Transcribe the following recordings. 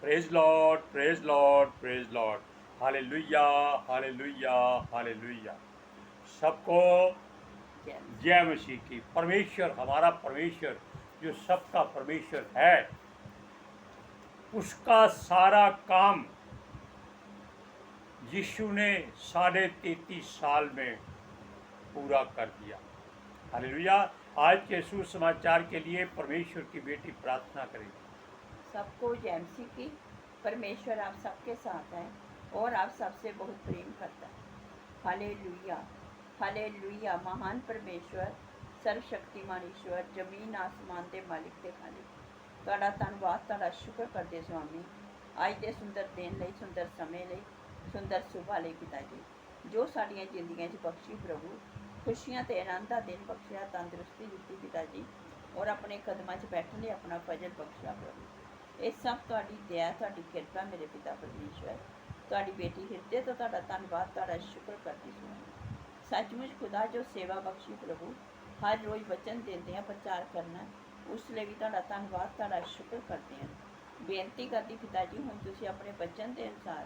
Praise Lord, praise Lord, praise Lord. Hallelujah, hallelujah, hallelujah. सबको जय मसीह की। परमेश्वर, हमारा परमेश्वर जो सबका परमेश्वर है, उसका सारा काम यीशु ने 33.5 साल में पूरा कर दिया। हालेलुया। आज के सुसमाचार के लिए परमेश्वर की बेटी प्रार्थना करेगी। सबको जय मसीह की। परमेश्वर आप सबके साथ है और आप सबसे बहुत प्रेम करता है। Hallelujah, hallelujah. महान परमेश्वर, सर्वशक्तिमान ईश्वर, जमीन आसमान के मालिक के खालिक, ਤੁਹਾਡਾ ਧੰਨਵਾਦ, ਤੁਹਾਡਾ ਸ਼ੁਕਰ ਕਰਦੇ स्वामी ਅੱਜ ਦੇ ਸੁੰਦਰ ਦਿਨ ਲਈ, ਸੁੰਦਰ ਸਮੇਂ ਲਈ, ਸੁੰਦਰ ਸੁਭਾ ਲਈ ਪਿਤਾ ਜੀ, ਜੋ ਸਾਡੀਆਂ ਜ਼ਿੰਦਗੀਆਂ 'ਚ ਬਖਸ਼ੀ ਪ੍ਰਭੂ, ਖੁਸ਼ੀਆਂ ਤੇ ਆਨੰਦ ਦਾ ਦਿਨ ਬਖਸ਼ਿਆ, ਤੰਦਰੁਸਤੀ ਦਿੱਤੀ ਪਿਤਾ ਜੀ, ਔਰ ਆਪਣੇ ਕਦਮਾਂ 'ਚ ਬੈਠਣ ਲਈ ਆਪਣਾ ਫਜ਼ਲ ਬਖਸ਼ਿਆ ਪ੍ਰਭੂ। ਇਹ ਸਭ ਤੁਹਾਡੀ ਦਇਆ, ਤੁਹਾਡੀ ਕਿਰਪਾ ਮੇਰੇ ਪਿਤਾ ਪਰਮੇਸ਼ਵਰ। ਤੁਹਾਡੀ ਬੇਟੀ ਹਿਰਦੇ ਤੋਂ ਤੁਹਾਡਾ ਧੰਨਵਾਦ, ਤੁਹਾਡਾ ਸ਼ੁਕਰ ਕਰਦੀ स्वामी। सचमुच खुदा जो सेवा बख्शी प्रभु, हर रोज़ वचन देंदे हैं, प्रचार करना, उस लिए भी तुहाडा धन्नवाद, तुहाडा शुक्र करते हैं। बेनती करती पिता जी, हुण तुसीं अपने वचन के अनुसार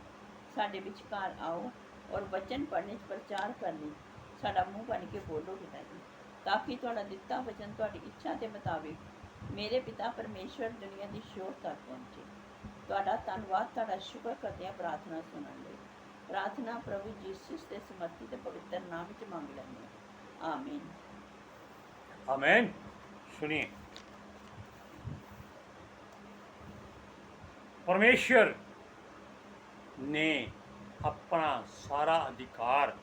साडे विचकार आओ और वचन पढ़ने प्रचार करने साडा मूँह बन के बोलो पिता जी, ताकि तुहाडा दिता वचन तुहाडी इच्छा के मुताबिक मेरे पिता परमेश्वर दुनिया की शोर तक पहुँचे। तुहाडा धन्नवाद, तुहाडा शुक्र करते हैं प्रार्थना सुनने लई। प्रार्थना प्रभु यीशु के समर्थित पवित्र नाम च मंग लैंदे हां, आमीन। आमीन। सुनिए, परमेश्वर ने अपना सारा अधिकार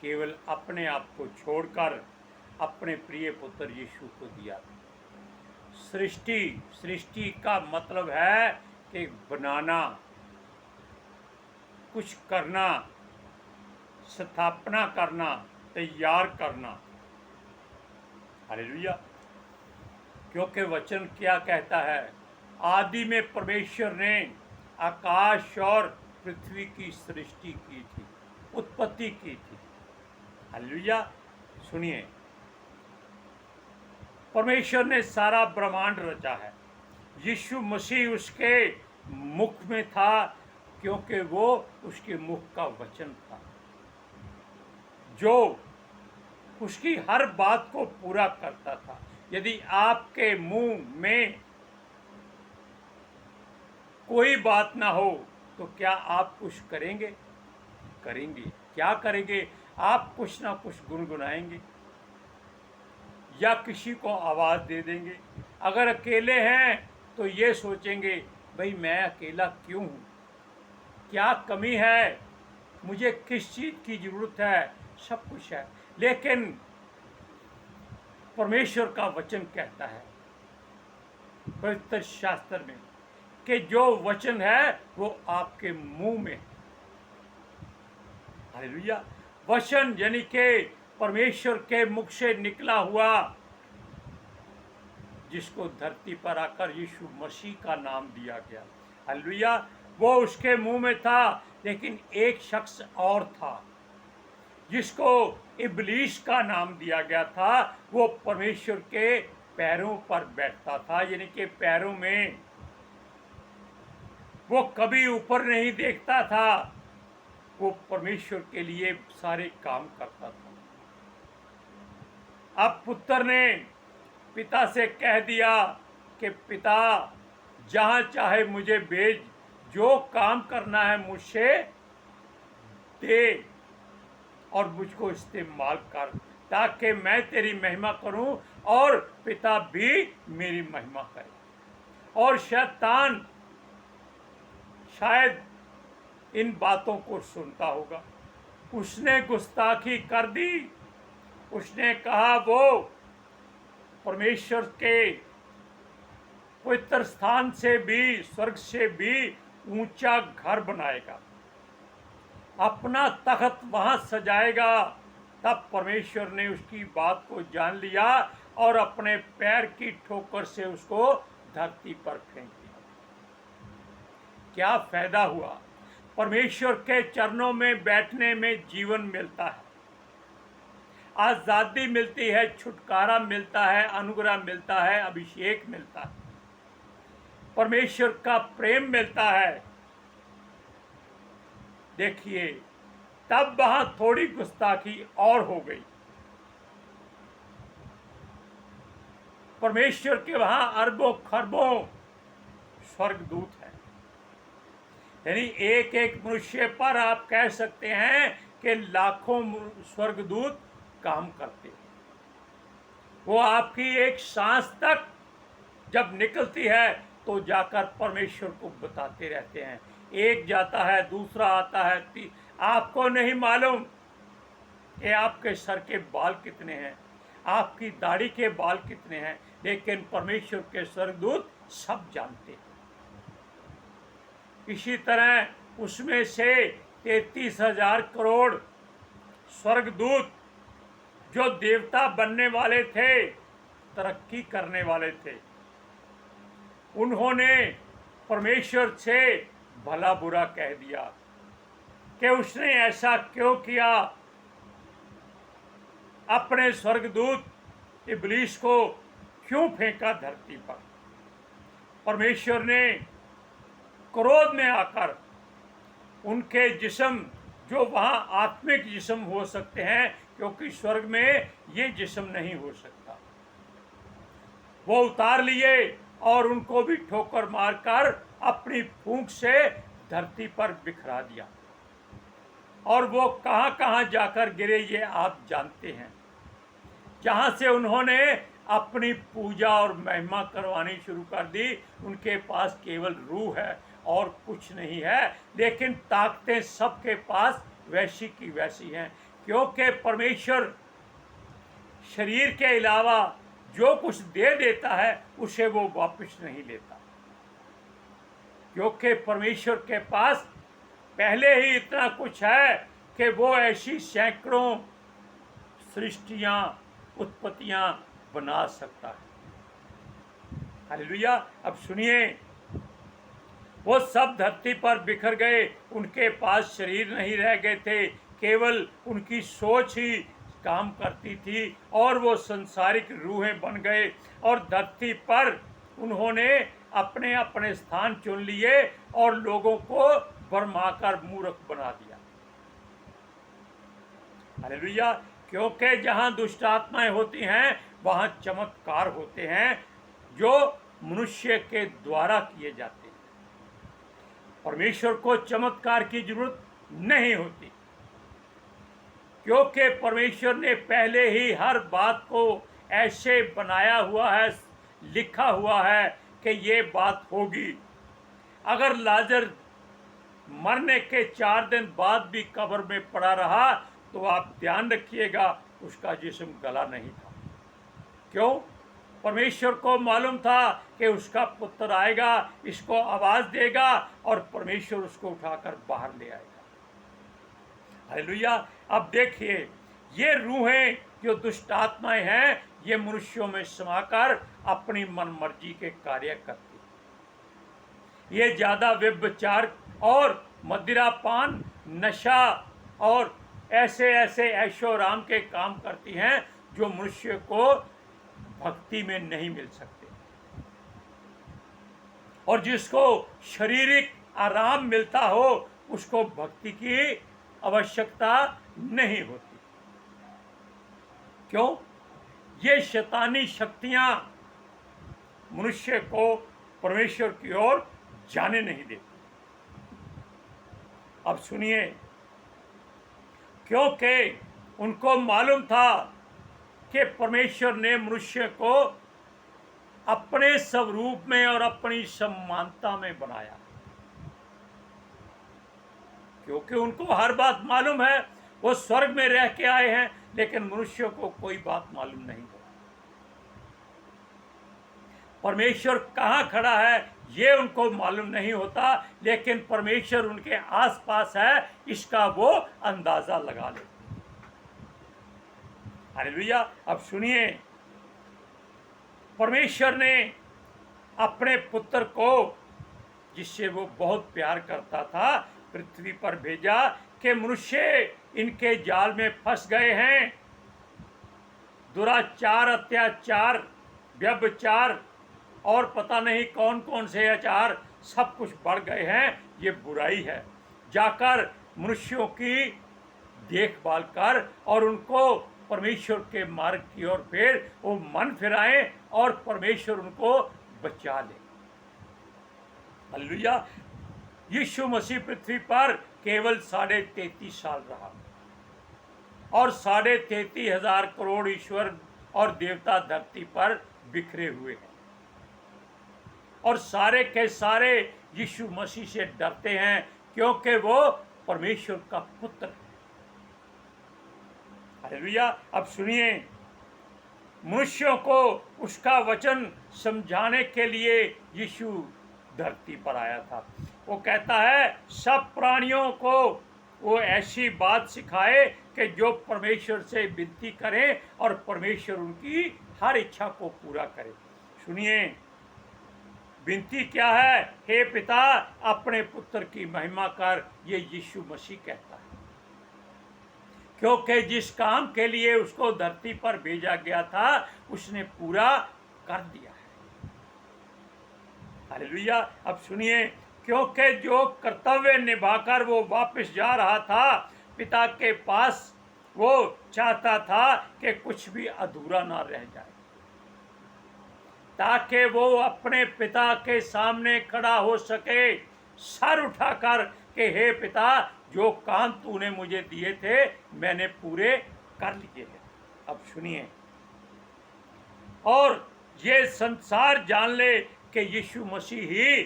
केवल अपने आप को छोड़कर अपने प्रिय पुत्र यीशु को दिया। सृष्टि का मतलब है कि बनाना, कुछ करना, स्थापना करना, तैयार करना। हालेलुया। क्योंकि वचन क्या कहता है? आदि में परमेश्वर ने आकाश और पृथ्वी की सृष्टि की थी, उत्पत्ति की थी। हालेलुया। सुनिए, परमेश्वर ने सारा ब्रह्मांड रचा है। यीशु मसीह उसके मुख में था, क्योंकि वो उसके मुख का वचन था, जो उसकी हर बात को पूरा करता था। यदि आपके मुंह में कोई बात ना हो तो क्या आप कुछ करेंगे? करेंगे। क्या करेंगे? आप कुछ ना कुछ गुनगुनाएंगे या किसी को आवाज़ दे देंगे। अगर अकेले हैं तो ये सोचेंगे, भाई मैं अकेला क्यों हूँ, क्या कमी है, मुझे किस चीज़ की ज़रूरत है। सब कुछ है, लेकिन परमेश्वर का वचन कहता है पवित्र शास्त्र में कि जो वचन है वो आपके मुंह में है। हालेलुया। वचन यानी कि परमेश्वर के मुख से निकला हुआ, जिसको धरती पर आकर यीशु मसीह का नाम दिया गया। हालेलुया। वो उसके मुंह में था, लेकिन एक शख्स और था जिसको इब्लीस का नाम दिया गया था। वो परमेश्वर के पैरों पर बैठता था, यानी कि पैरों में। वो कभी ऊपर नहीं देखता था, वो परमेश्वर के लिए सारे काम करता था। अब पुत्र ने पिता से कह दिया कि पिता, जहाँ चाहे मुझे भेज, जो काम करना है मुझसे दे और मुझको इस्तेमाल कर, ताकि मैं तेरी महिमा करूं और पिता भी मेरी महिमा करे। और शैतान शायद इन बातों को सुनता होगा। उसने गुस्ताखी कर दी। उसने कहा वो परमेश्वर के पवित्र स्थान से भी, स्वर्ग से भी ऊंचा घर बनाएगा, अपना तख्त वहां सजाएगा। तब परमेश्वर ने उसकी बात को जान लिया और अपने पैर की ठोकर से उसको धरती पर फेंक दिया। क्या फायदा हुआ? परमेश्वर के चरणों में बैठने में जीवन मिलता है, आज़ादी मिलती है, छुटकारा मिलता है, अनुग्रह मिलता है, अभिषेक मिलता है। परमेश्वर का प्रेम मिलता है, देखिए तब वहां थोड़ी गुस्ताखी और हो गई। परमेश्वर के वहां अरबों खरबों स्वर्गदूत हैं, यानी एक एक मनुष्य पर आप कह सकते हैं कि लाखों स्वर्गदूत काम करते हैं। वो आपकी एक सांस तक जब निकलती है तो जाकर परमेश्वर को बताते रहते हैं। एक जाता है, दूसरा आता है, आपको नहीं मालूम कि आपके सर के बाल कितने हैं, आपकी दाढ़ी के बाल कितने हैं, लेकिन परमेश्वर के स्वर्गदूत सब जानते हैं। इसी तरह उसमें से 33,000 करोड़ स्वर्गदूत जो देवता बनने वाले थे, तरक्की करने वाले थे, उन्होंने परमेश्वर से भला बुरा कह दिया कि उसने ऐसा क्यों किया, अपने स्वर्गदूत इब्लीस को क्यों फेंका धरती पर। परमेश्वर ने क्रोध में आकर उनके जिस्म, जो वहां आत्मिक जिस्म हो सकते हैं, क्योंकि स्वर्ग में ये जिस्म नहीं हो सकता, वो उतार लिए और उनको भी ठोकर मारकर अपनी फूंक से धरती पर बिखरा दिया। और वो कहां कहां जाकर गिरे ये आप जानते हैं, जहां से उन्होंने अपनी पूजा और महिमा करवानी शुरू कर दी। उनके पास केवल रूह है और कुछ नहीं है, लेकिन ताकतें सबके पास वैसी की वैसी हैं, क्योंकि परमेश्वर शरीर के अलावा जो कुछ दे देता है उसे वो वापस नहीं लेता, क्योंकि परमेश्वर के पास पहले ही इतना कुछ है कि वो ऐसी सैकड़ों सृष्टियां, उत्पत्तियां बना सकता है। हालेलुया। अब सुनिए, वो सब धरती पर बिखर गए, उनके पास शरीर नहीं रह गए थे, केवल उनकी सोच ही काम करती थी और वो संसारिक रूहें बन गए और धरती पर उन्होंने अपने अपने स्थान चुन लिए और लोगों को भरमाकर मूर्ख बना दिया। हालेलुया। क्योंकि जहां दुष्ट आत्माएं होती हैं वहां चमत्कार होते हैं जो मनुष्य के द्वारा किए जाते हैं। परमेश्वर को चमत्कार की जरूरत नहीं होती, क्योंकि परमेश्वर ने पहले ही हर बात को ऐसे बनाया हुआ है, लिखा हुआ है कि ये बात होगी। अगर लाजर मरने के 4 दिन बाद भी कब्र में पड़ा रहा तो आप ध्यान रखिएगा, उसका जिस्म गला नहीं था। क्यों? परमेश्वर को मालूम था कि उसका पुत्र आएगा, इसको आवाज देगा और परमेश्वर उसको उठाकर बाहर ले आएगा। हालेलुया। अब देखिए, ये रूहें जो दुष्ट आत्माएं हैं, ये मनुष्यों में समाकर अपनी मनमर्जी के कार्य करती। ये ज्यादा व्यभिचार और मदिरापान, नशा और ऐसे ऐसे ऐशो आराम के काम करती हैं जो मनुष्य को भक्ति में नहीं मिल सकते। और जिसको शारीरिक आराम मिलता हो उसको भक्ति की आवश्यकता नहीं होती। क्यों? ये शैतानी शक्तियां मनुष्य को परमेश्वर की ओर जाने नहीं देती। अब सुनिए, क्योंकि उनको मालूम था कि परमेश्वर ने मनुष्य को अपने स्वरूप में और अपनी समानता में बनाया, क्योंकि उनको हर बात मालूम है। वो स्वर्ग में रह के आए हैं, लेकिन मनुष्य को कोई बात मालूम नहीं है। परमेश्वर कहाँ खड़ा है ये उनको मालूम नहीं होता, लेकिन परमेश्वर उनके आसपास है इसका वो अंदाजा लगा लेते। हालेलुया। अब सुनिए, परमेश्वर ने अपने पुत्र को, जिससे वो बहुत प्यार करता था, पृथ्वी पर भेजा कि मनुष्य इनके जाल में फंस गए हैं। दुराचार, अत्याचार, व्यभिचार और पता नहीं कौन कौन से आचार सब कुछ बढ़ गए हैं, ये बुराई है। जाकर मनुष्यों की देखभाल कर और उनको परमेश्वर के मार्ग की ओर फिर वो मन फिराएं और परमेश्वर उनको बचा ले। हालेलुया। यीशु मसीह पृथ्वी पर केवल 33.5 साल रहा और 33,500 करोड़ ईश्वर और देवता धरती पर बिखरे हुए हैं और सारे के सारे यीशु मसीह से डरते हैं क्योंकि वो परमेश्वर का पुत्र है। हालेलुया। अब सुनिए, मनुष्यों को उसका वचन समझाने के लिए यीशु धरती पर आया था। वो कहता है सब प्राणियों को वो ऐसी बात सिखाए कि जो परमेश्वर से विनती करें और परमेश्वर उनकी हर इच्छा को पूरा करे। सुनिए, विनती क्या है? हे पिता, अपने पुत्र की महिमा कर, ये यीशु मसीह कहता है, क्योंकि जिस काम के लिए उसको धरती पर भेजा गया था उसने पूरा कर दिया है। हालेलुया। अब सुनिए, क्योंकि जो कर्तव्य निभाकर वो वापस जा रहा था पिता के पास, वो चाहता था कि कुछ भी अधूरा ना रह जाए, ताकि वो अपने पिता के सामने खड़ा हो सके सर उठाकर कि हे पिता, जो काम तूने मुझे दिए थे मैंने पूरे कर लिए हैं। अब सुनिए, और ये संसार जान ले कि यीशु मसीह ही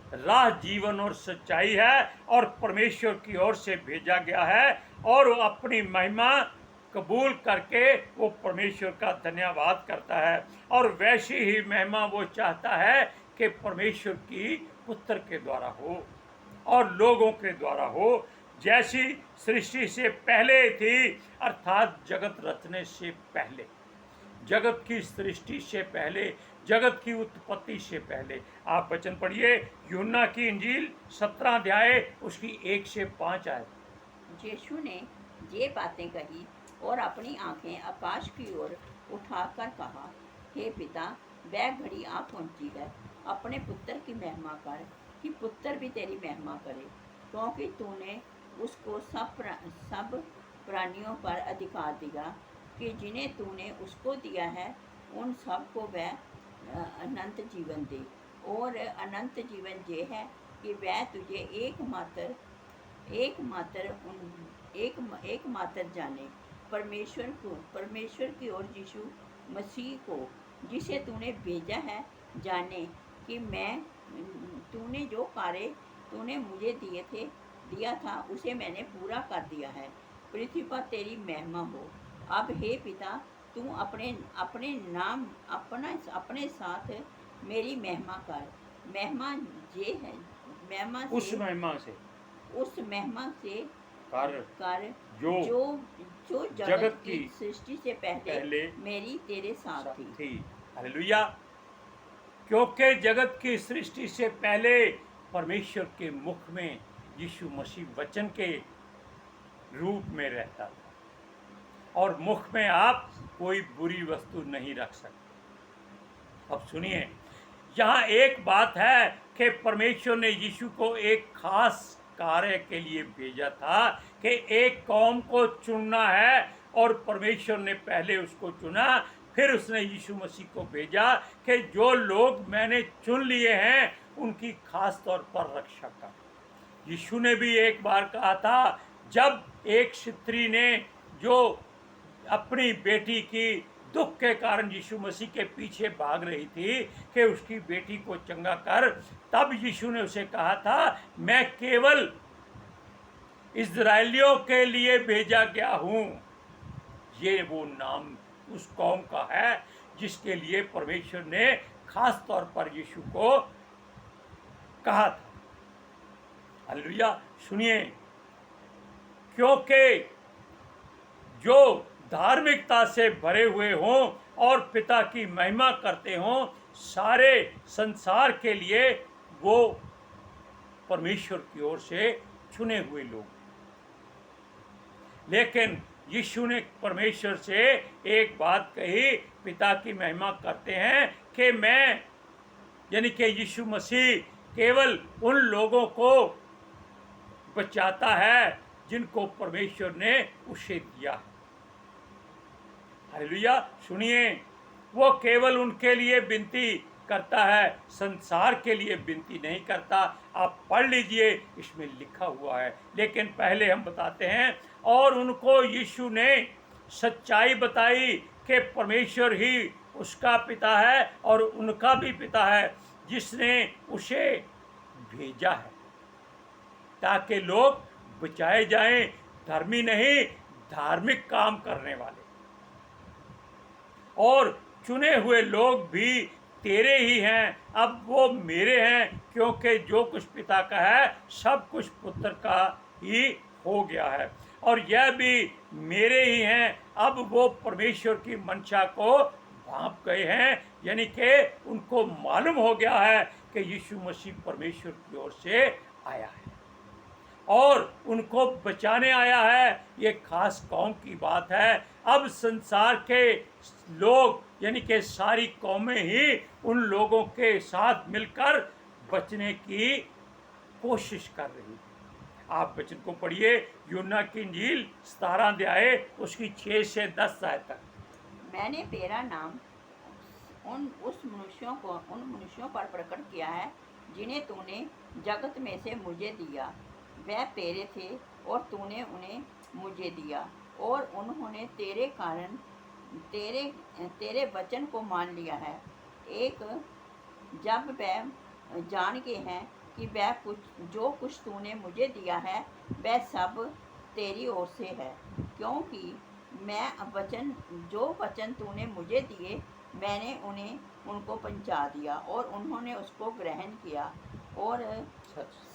राह, जीवन और सच्चाई है और परमेश्वर की ओर से भेजा गया है और वो अपनी महिमा कबूल करके वो परमेश्वर का धन्यवाद करता है और वैसी ही महिमा वो चाहता है कि परमेश्वर की पुत्र के द्वारा हो और लोगों के द्वारा हो, जैसी सृष्टि से पहले थी, अर्थात जगत रचने से पहले, जगत की सृष्टि से पहले, जगत की उत्पत्ति से पहले। आप वचन पढ़िए, यूहन्ना की इंजील 17 अध्याय उसकी 1 से 5 आए। यीशु ने ये बातें कही और अपनी आंखें आकाश की ओर उठाकर कहा, हे पिता, वह घड़ी आ पहुंची है, अपने पुत्र की महिमा कर कि पुत्र भी तेरी महिमा करे, क्योंकि तूने उसको सब प्राणियों पर अधिकार दिया कि जिन्हें तूने उसको दिया है उन सब को वह अनंत जीवन दे। और अनंत जीवन ये है कि वह तुझे एकमात्र जाने, परमेश्वर की ओर यीशु मसीह को जिसे तूने भेजा है जाने कि तूने जो कार्य तूने मुझे दिया था उसे मैंने पूरा कर दिया है। पृथ्वी पर तेरी महिमा हो। अब हे पिता, तू अपने साथ मेरी महिमा कर। महिमा ये है, उस महिमा से कर जो जगत की सृष्टि से पहले मेरी तेरे साथ थी। हालेलुया। क्योंकि जगत की सृष्टि से पहले परमेश्वर के मुख में यीशु मसीह वचन के रूप में रहता था और मुख में आप कोई बुरी वस्तु नहीं रख सकते। अब सुनिए, यहाँ एक बात है कि परमेश्वर ने यीशु को एक खास कार्य के लिए भेजा था कि एक कौम को चुनना है और परमेश्वर ने पहले उसको चुना, फिर उसने यीशु मसीह को भेजा कि जो लोग मैंने चुन लिए हैं उनकी खास तौर पर रक्षा कर। यीशु ने भी एक बार कहा था, जब एक स्त्री ने जो अपनी बेटी की दुख के कारण यीशु मसीह के पीछे भाग रही थी कि उसकी बेटी को चंगा कर, तब यीशु ने उसे कहा था, मैं केवल इज़राइलियों के लिए भेजा गया हूँ। ये वो नाम उस कौम का है जिसके लिए परमेश्वर ने खास तौर पर यीशु को कहा था। हालेलुया। सुनिए, क्योंकि जो धार्मिकता से भरे हुए हों और पिता की महिमा करते हों, सारे संसार के लिए वो परमेश्वर की ओर से चुने हुए लोग। लेकिन यीशु ने परमेश्वर से एक बात कही, पिता की महिमा करते हैं कि मैं यानी कि यीशु मसीह केवल उन लोगों को बचाता है जिनको परमेश्वर ने उसे दिया है। हालेलुया। सुनिए, वो केवल उनके लिए विनती करता है, संसार के लिए विनती नहीं करता। आप पढ़ लीजिए, इसमें लिखा हुआ है। लेकिन पहले हम बताते हैं, और उनको यीशु ने सच्चाई बताई कि परमेश्वर ही उसका पिता है और उनका भी पिता है, जिसने उसे भेजा है ताकि लोग बचाए जाएं, धर्मी नहीं धार्मिक काम करने वाले। और चुने हुए लोग भी तेरे ही हैं, अब वो मेरे हैं, क्योंकि जो कुछ पिता का है सब कुछ पुत्र का ही हो गया है, और यह भी मेरे ही हैं। अब वो परमेश्वर की मंशा को भांप गए हैं, यानी कि उनको मालूम हो गया है कि यीशु मसीह परमेश्वर की ओर से आया है और उनको बचाने आया है। ये खास कौम की बात है। अब संसार के लोग यानी कि सारी कौमें ही उन लोगों के साथ मिलकर बचने की कोशिश कर रही है। आप वचन को पढ़िए, यूहन्ना की इंजील 17 अध्याय उसकी 6 से 10 आयत तक। मैंने तेरा नाम उन मनुष्यों पर प्रकट किया है जिन्हें तूने जगत में से मुझे दिया। वह तेरे थे और तूने उन्हें मुझे दिया, और उन्होंने तेरे कारण तेरे वचन को मान लिया है। एक जब वह जान गए हैं कि वह जो कुछ तूने मुझे दिया है वह सब तेरी ओर से है, क्योंकि मैं जो वचन तूने मुझे दिए मैंने उनको पहुंचा दिया, और उन्होंने उसको ग्रहण किया, और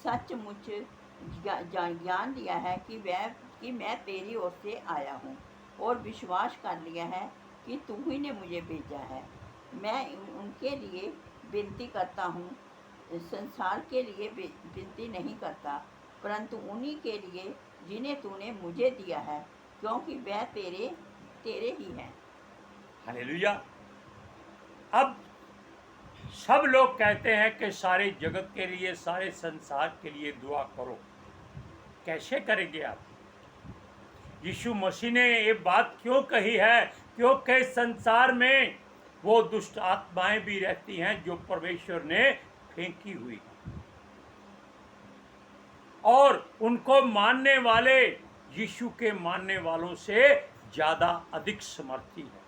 सचमुच ज्ञान दिया है कि मैं तेरी ओर से आया हूँ, और विश्वास कर लिया है कि तू ही ने मुझे भेजा है। मैं उनके लिए विनती करता हूँ, संसार के लिए विनती नहीं करता, परंतु उन्हीं के लिए जिन्हें तूने मुझे दिया है, क्योंकि वह तेरे ही हैं। हालेलुया। अब सब लोग कहते हैं कि सारे जगत के लिए, सारे संसार के लिए दुआ करो। कैसे करेंगे आप? यीशु मसीह ने ये बात क्यों कही है? क्योंकि संसार में वो दुष्ट आत्माएं भी रहती हैं जो परमेश्वर ने फेंकी हुई, और उनको मानने वाले यीशु के मानने वालों से ज़्यादा अधिक समर्थी है,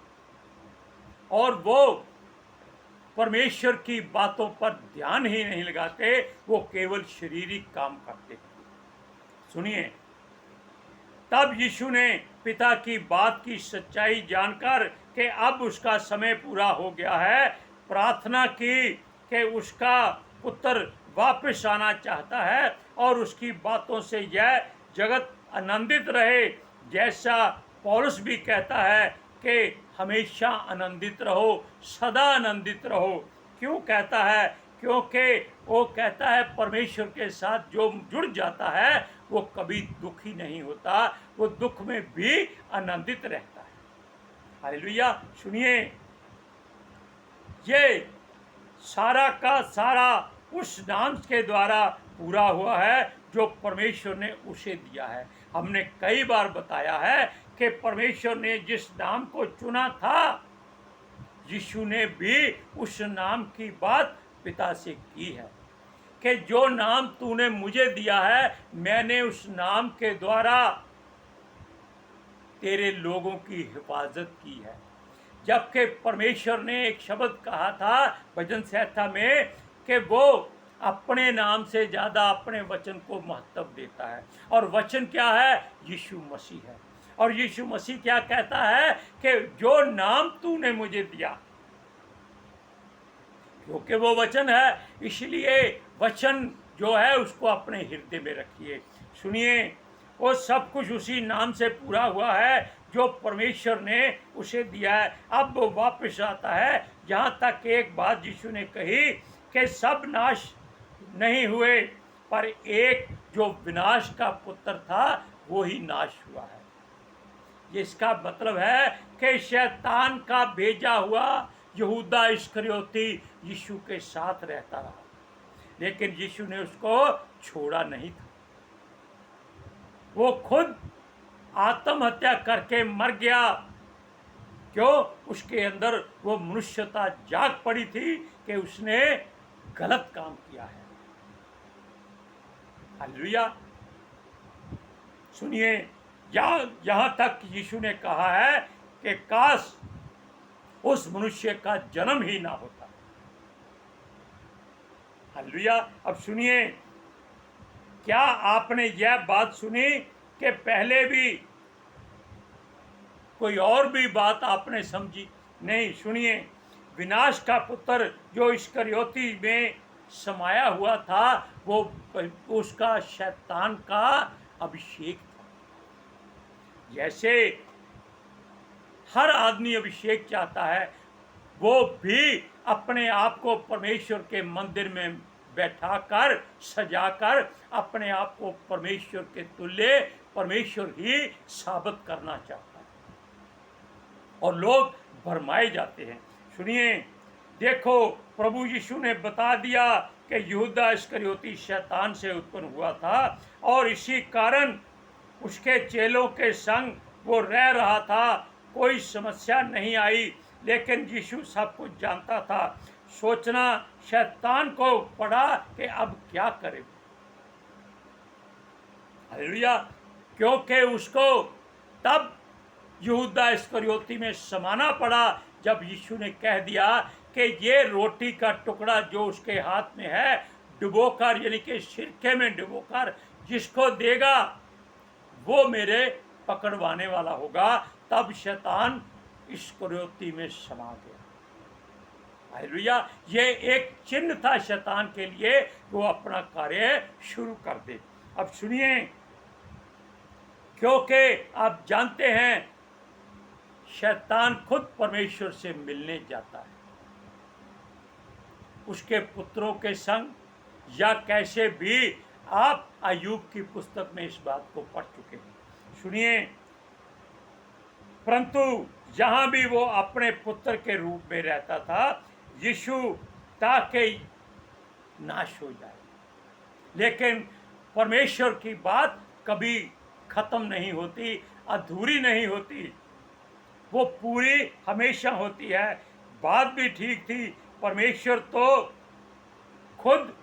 और वो परमेश्वर की बातों पर ध्यान ही नहीं लगाते, वो केवल शारीरिक काम करते हैं। सुनिए, तब यीशु ने पिता की बात की सच्चाई जानकर कि अब उसका समय पूरा हो गया है, प्रार्थना की कि उसका पुत्र वापस आना चाहता है और उसकी बातों से यह जगत आनंदित रहे। जैसा पौलुस भी कहता है कि हमेशा आनंदित रहो, सदा आनंदित रहो। क्यों कहता है? क्योंकि वो कहता है परमेश्वर के साथ जो जुड़ जाता है वो कभी दुखी नहीं होता, वो दुख में भी आनंदित रहता है। हालेलुया। सुनिए, ये सारा का सारा उस नाम के द्वारा पूरा हुआ है जो परमेश्वर ने उसे दिया है। हमने कई बार बताया है कि परमेश्वर ने जिस नाम को चुना था, यीशु ने भी उस नाम की बात पिता से की है कि जो नाम तूने मुझे दिया है, मैंने उस नाम के द्वारा तेरे लोगों की हिफाजत की है। जबकि परमेश्वर ने एक शब्द कहा था भजन संहिता में कि वो अपने नाम से ज़्यादा अपने वचन को महत्व देता है, और वचन क्या है? यीशु मसीह है। और यीशु मसीह क्या कहता है कि जो नाम तूने मुझे दिया, क्योंकि वो वचन है, इसलिए वचन जो है उसको अपने हृदय में रखिए। सुनिए, वो सब कुछ उसी नाम से पूरा हुआ है जो परमेश्वर ने उसे दिया है। अब वो वापस आता है। यहाँ तक एक बात यीशु ने कही कि सब नाश नहीं हुए, पर एक जो विनाश का पुत्र था वो ही नाश हुआ है। इसका मतलब है कि शैतान का भेजा हुआ यहूदा इस्करियोती यीशु के साथ रहता रहा, लेकिन यीशु ने उसको छोड़ा नहीं था। वो खुद आत्महत्या करके मर गया। क्यों? उसके अंदर वो मनुष्यता जाग पड़ी थी कि उसने गलत काम किया है। हालेलुया। सुनिए, यहां तक यीशु ने कहा है कि काश उस मनुष्य का जन्म ही ना होता। हालेलुया। अब सुनिए, क्या आपने यह बात सुनी कि पहले भी कोई और भी बात आपने समझी? नहीं। सुनिए, विनाश का पुत्र जो इस्करियोती में समाया हुआ था, वो उसका शैतान का अभिषेक था। जैसे हर आदमी अभिषेक चाहता है, वो भी अपने आप को परमेश्वर के मंदिर में बैठाकर सजाकर अपने आप को परमेश्वर के तुल्य परमेश्वर ही साबित करना चाहता है, और लोग भरमाए जाते हैं। सुनिए, देखो, प्रभु यीशु ने बता दिया कि यहूदा इस्करियोती शैतान से उत्पन्न हुआ था, और इसी कारण उसके चेलों के संग वो रह रहा था। कोई समस्या नहीं आई, लेकिन यीशु सब कुछ जानता था। सोचना शैतान को पड़ा कि अब क्या करे। हालेलुया। क्योंकि उसको तब यहूदा इस्करियोती में समाना पड़ा जब यीशु ने कह दिया कि ये रोटी का टुकड़ा जो उसके हाथ में है, डुबोकर, यानी कि सिरके में डुबोकर जिसको देगा वो मेरे पकड़वाने वाला होगा। तब शैतान इस्करियोती में समा गया। हालेलुया। ये एक चिन्ह था शैतान के लिए, वो अपना कार्य शुरू कर दे। अब सुनिए, क्योंकि आप जानते हैं शैतान खुद परमेश्वर से मिलने जाता है, उसके पुत्रों के संग, या कैसे भी आप अय्यूब की पुस्तक में इस बात को पढ़ चुके हैं। सुनिए, परंतु जहां भी वो अपने पुत्र के रूप में रहता था, यीशु ताकि नाश हो जाए, लेकिन परमेश्वर की बात कभी खत्म नहीं होती, अधूरी नहीं होती, वो पूरी हमेशा होती है। बात भी ठीक थी, परमेश्वर तो खुद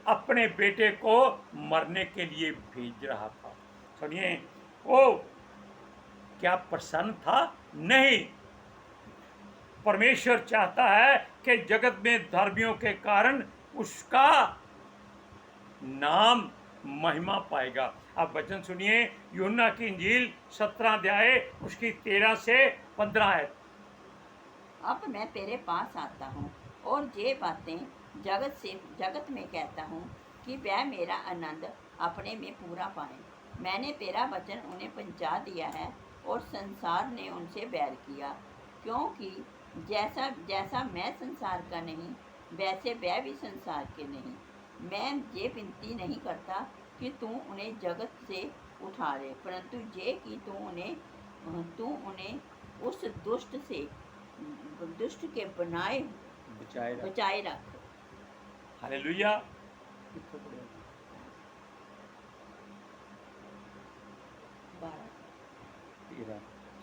अपने बेटे को मरने के लिए भेज रहा था। सुनिए, वो क्या प्रसन्न था? नहीं। परमेश्वर चाहता है कि जगत में धर्मियों के कारण उसका नाम महिमा पाएगा। अब वचन सुनिए, यूहन्ना की इंजील 17 अध्याय उसकी 13 से 15 है। अब मैं तेरे पास आता हूँ और ये बातें जगत में कहता हूँ कि वह मेरा आनंद अपने में पूरा पाए। मैंने तेरा वचन उन्हें पहुँचा दिया है, और संसार ने उनसे बैर किया, क्योंकि जैसा जैसा मैं संसार का नहीं, वैसे वह भी संसार के नहीं। मैं ये विनती नहीं करता कि तू उन्हें जगत से उठा ले, परंतु ये कि तू उन्हें उस दुष्ट के बचाए रख। हालेलुया।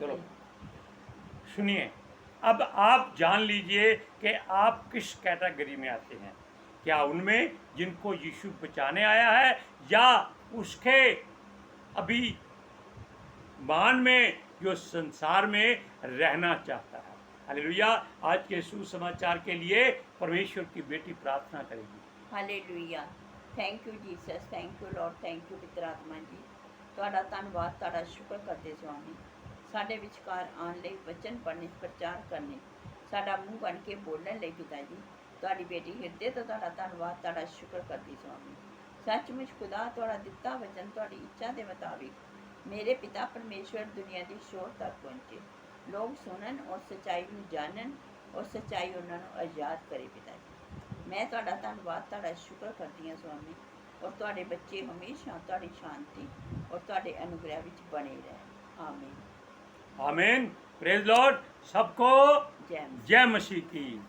चलो सुनिए, अब आप जान लीजिए कि आप किस कैटेगरी में आते हैं। क्या उनमें जिनको यीशु बचाने आया है, या उसके अभी मान में जो संसार में रहना चाहता है। हालेलुया। आज के सुसमाचार के लिए परमेश्वर की बेटी प्रार्थना करेगी। Hallelujah. Thank you Jesus, thank you Lord, thank you पवित्र आत्मा जी। ਤੁਹਾਡਾ ਧੰਨਵਾਦ, ਤੁਹਾਡਾ ਸ਼ੁਕਰ ਕਰਦੇ ਸਵਾਮੀ, ਸਾਡੇ ਵਿਚਕਾਰ ਆਉਣ ਲਈ, ਵਚਨ ਪੜ੍ਹਨੇ, ਪ੍ਰਚਾਰ ਕਰਨੇ, ਸਾਡਾ ਮੂੰਹ ਬਣ ਕੇ ਬੋਲਣ ਲਈ ਪਿਤਾ ਜੀ। ਤੁਹਾਡੀ ਬੇਟੀ ਹਿਰਦੇ ਤੋਂ ਤੁਹਾਡਾ ਧੰਨਵਾਦ, ਤੁਹਾਡਾ ਸ਼ੁਕਰ ਕਰਦੀ ਸਵਾਮੀ। ਸੱਚਮੁੱਚ ਖੁਦਾ ਤੁਹਾਡਾ ਦਿੱਤਾ ਵਚਨ ਤੁਹਾਡੀ ਇੱਛਾ ਦੇ ਮੁਤਾबिक ਮੇਰੇ ਪਿਤਾ ਪਰਮੇਸ਼ਵਰ ਦੁਨੀਆ ਦੀ ਸ਼ੋਰ ਤੱਕ ਪਹੁੰਚੇ, ਲੋਕ ਸੁਣਨ ਔਰ ਸੱਚਾਈ ਨੂੰ ਜਾਣਨ, ਔਰ ਸੱਚਾਈ ਉਹਨਾਂ ਨੂੰ ਆਜ਼ਾਦ ਕਰੇ ਪਿਤਾ ਜੀ। ਮੈਂ ਤੁਹਾਡਾ ਧੰਨਵਾਦ, ਤੁਹਾਡਾ ਸ਼ੁਕਰ ਕਰਦੀ ਹਾਂ ਸਵਾਮੀ, ਔਰ ਤੁਹਾਡੇ ਬੱਚੇ ਹਮੇਸ਼ਾ ਤੁਹਾਡੀ ਸ਼ਾਂਤੀ और ਤੁਹਾਡੇ अनुग्रह ਵਿੱਚ बने रहे। आमीन। आमीन। प्रेज लॉर्ड, सबको जय मसीह। जय मसीह की।